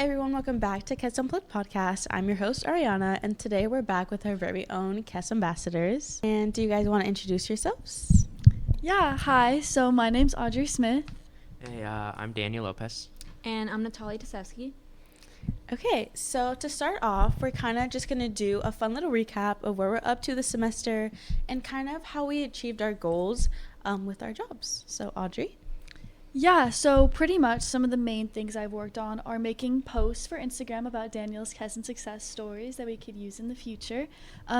Everyone, welcome back to CEHHS Unplugged podcast. I'm your host, Ariana, and today we're back with our very own CEHHS ambassadors. And do you guys want to introduce yourselves? Yeah, hi. So my name's Audrie Smith. Hey, I'm Daniel Lopez. And I'm Natalya Tasevski. Okay, so to start off, we're kind of just going to do a fun little recap of where we're up to this semester and kind of how we achieved our goals with our jobs. So, Audrie? Yeah, so pretty much some of the main things I've worked on are making posts for Instagram about Daniel's CEHHS and success stories that we could use in the future,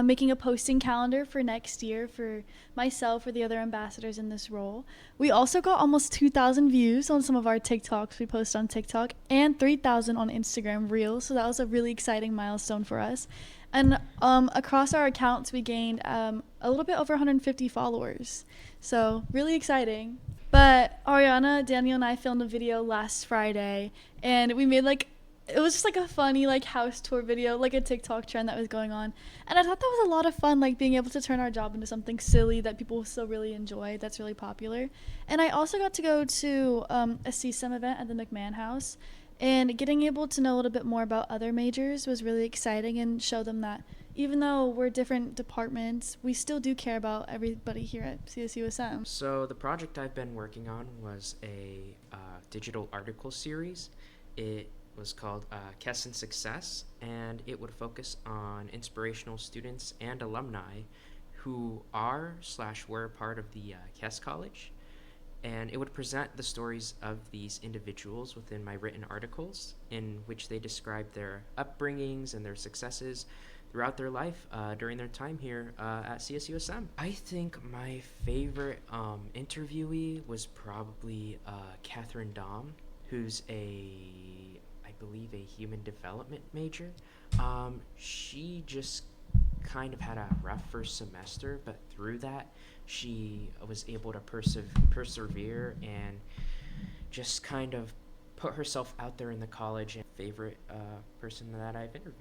making a posting calendar for next year for myself or the other ambassadors in this role. We also got almost 2,000 views on some of our TikToks we post on TikTok and 3,000 on Instagram Reels, so that was a really exciting milestone for us. And across our accounts, we gained a little bit over 150 followers, so really exciting. But Ariana, Daniel, and I filmed a video last Friday, and we made it was just a funny house tour video, a TikTok trend that was going on. And I thought that was a lot of fun, being able to turn our job into something silly that people still really enjoy, that's really popular. And I also got to go to a CSEM event at the McMahon House, and getting able to know a little bit more about other majors was really exciting and show them that even though we're different departments, we still do care about everybody here at CSUSM. So the project I've been working on was a digital article series. It was called CEHHS and Success, and it would focus on inspirational students and alumni who are/were part of the CEHHS College. And it would present the stories of these individuals within my written articles, in which they describe their upbringings and their successes throughout their life during their time here at CSUSM. I think my favorite interviewee was probably Catherine Dom, who's I believe a human development major. She just kind of had a rough first semester, but through that, she was able to persevere and just kind of put herself out there in the college. And favorite person that I've interviewed.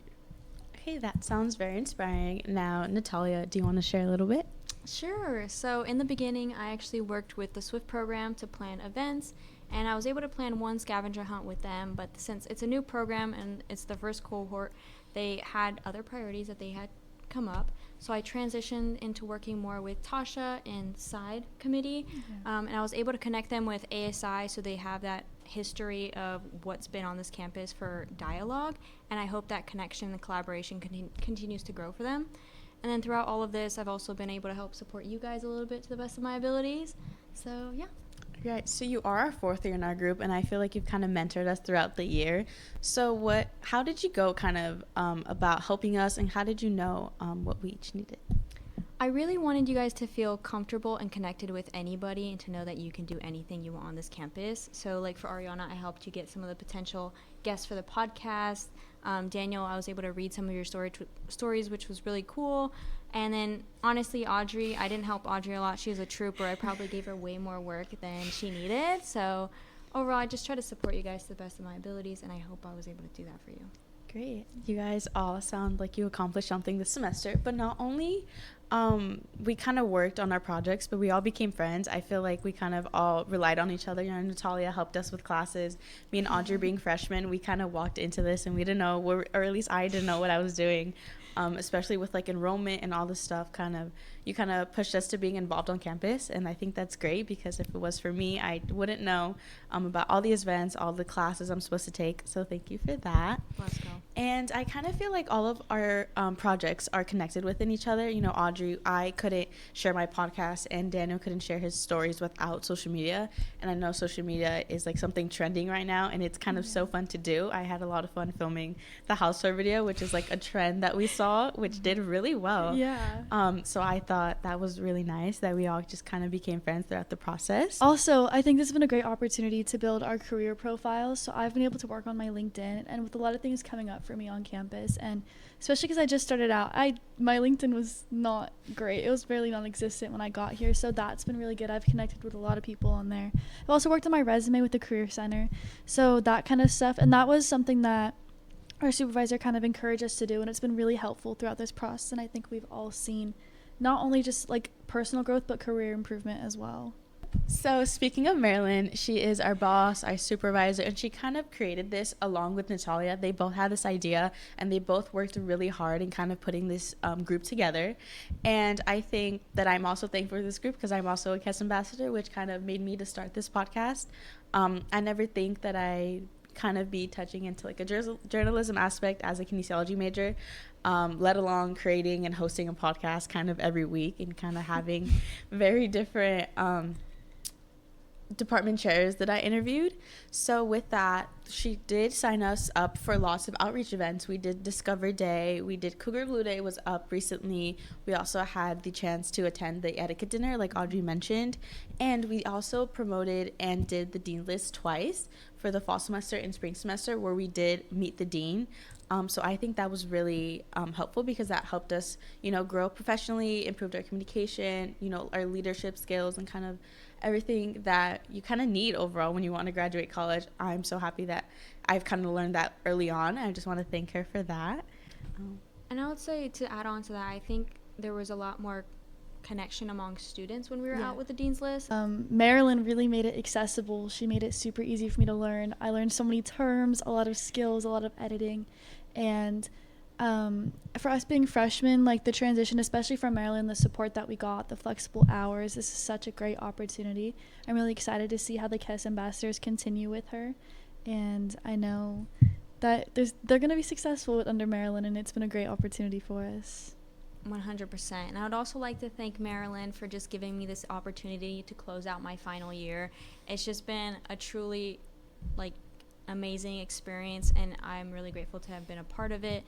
Okay, that sounds very inspiring. Now, Natalya, do you want to share a little bit? Sure. So in the beginning, I actually worked with the SWIFT program to plan events, and I was able to plan one scavenger hunt with them. But since it's a new program and it's the first cohort, they had other priorities that they had come up. So I transitioned into working more with Tasha and side committee, and I was able to connect them with ASI, so they have that history of what's been on this campus for dialogue, and I hope that connection and collaboration continues to grow for them. And then throughout all of this, I've also been able to help support you guys a little bit to the best of my abilities. So yeah. Right, so you are our fourth year in our group, and I feel like you've kind of mentored us throughout the year. So how did you go kind of about helping us, and how did you know what we each needed? I really wanted you guys to feel comfortable and connected with anybody and to know that you can do anything you want on this campus. So for Ariana, I helped you get some of the potential guests for the podcast. Daniel, I was able to read some of your stories, which was really cool. And then, honestly, Audrie, I didn't help Audrie a lot. She was a trooper. I probably gave her way more work than she needed. So, overall, I just try to support you guys to the best of my abilities, and I hope I was able to do that for you. Great. You guys all sound like you accomplished something this semester, but not only we kind of worked on our projects, but we all became friends. I feel like we kind of all relied on each other. Natalya helped us with classes. Me and Audrie being freshmen, we kind of walked into this and we didn't know, or at least I didn't know what I was doing. Especially with enrollment and all this stuff, you kind of pushed us to being involved on campus, and I think that's great, because if it was for me, I wouldn't know about all the events, all the classes I'm supposed to take. So thank you for that. Let's go. And I kind of feel like all of our projects are connected within each other. Audrie, I couldn't share my podcast, and Daniel couldn't share his stories without social media. And I know social media is something trending right now, and it's kind of so fun to do. I had a lot of fun filming the house tour video, which is a trend that we saw, which did really well. Yeah. So I thought that was really nice that we all just kind of became friends throughout the process. Also, I think this has been a great opportunity to build our career profiles. So I've been able to work on my LinkedIn, and with a lot of things coming up for me on campus, and especially because I just started out, my LinkedIn was not great. It was barely non-existent when I got here, so that's been really good. I've connected with a lot of people on there. I've also worked on my resume with the Career Center, so that kind of stuff, and that was something that our supervisor kind of encouraged us to do, and it's been really helpful throughout this process, and I think we've all seen not only just personal growth but career improvement as well. So speaking of Marilyn, she is our boss, our supervisor, and she kind of created this along with Natalya. They both had this idea, and they both worked really hard in kind of putting this group together. And I think that I'm also thankful for this group because I'm also a CEHHS ambassador, which kind of made me to start this podcast. I never think that I kind of be touching into like a journalism aspect as a kinesiology major, let alone creating and hosting a podcast kind of every week and kind of having very different department chairs that I interviewed. So with that, she did sign us up for lots of outreach events. We did Discover Day, we did Cougar Blue Day was up recently. We also had the chance to attend the etiquette dinner like Audrie mentioned, and we also promoted and did the dean list twice for the fall semester and spring semester where we did meet the dean. So I think that was really helpful because that helped us, grow professionally, improved our communication, our leadership skills, and kind of everything that you kind of need overall when you want to graduate college. I'm so happy that I've kind of learned that early on. I just want to thank her for that. And I would say, to add on to that, I think there was a lot more connection among students when we were out with the dean's list. Marilyn really made it accessible. She made it super easy for me to learn. I learned so many terms, a lot of skills, a lot of editing. And for us being freshmen, like the transition, especially from Marilyn, the support that we got, the flexible hours, this is such a great opportunity. I'm really excited to see how the CEHHS ambassadors continue with her. And I know that they're going to be successful under Marilyn, and it's been a great opportunity for us. 100%. And I would also like to thank Marilyn for just giving me this opportunity to close out my final year. It's just been a truly, amazing experience, and I'm really grateful to have been a part of it.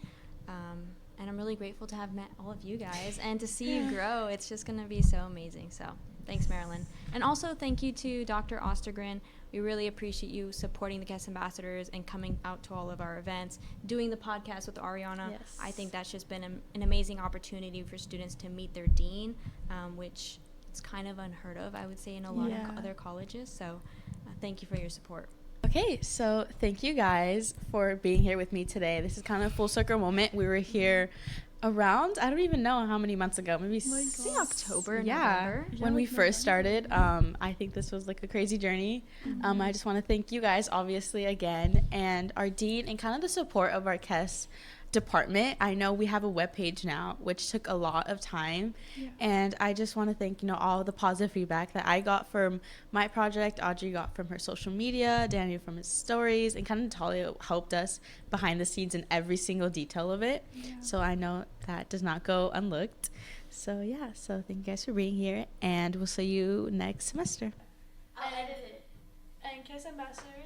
And I'm really grateful to have met all of you guys and to see you grow. It's just going to be so amazing. So thanks, Marilyn. And also thank you to Dr. Ostergren. We really appreciate you supporting the CEHHS ambassadors and coming out to all of our events, doing the podcast with Ariana. Yes. I think that's just been an amazing opportunity for students to meet their dean, which it's kind of unheard of, I would say, in a lot of other colleges. So thank you for your support. Okay, so thank you guys for being here with me today. This is kind of a full circle moment. We were here around, I don't even know how many months ago, maybe October, November, when we first started. I think this was like a crazy journey. I just want to thank you guys obviously again, and our dean, and kind of the support of our CEHHS department. I know we have a webpage now, which took a lot of time, and I just want to thank all the positive feedback that I got from my project, Audrie got from her social media, Daniel from his stories, and kind of Natalya helped us behind the scenes in every single detail of it. So I know that does not go unlooked. So so thank you guys for being here, and we'll see you next semester. I edited it. And CEHHS ambassadors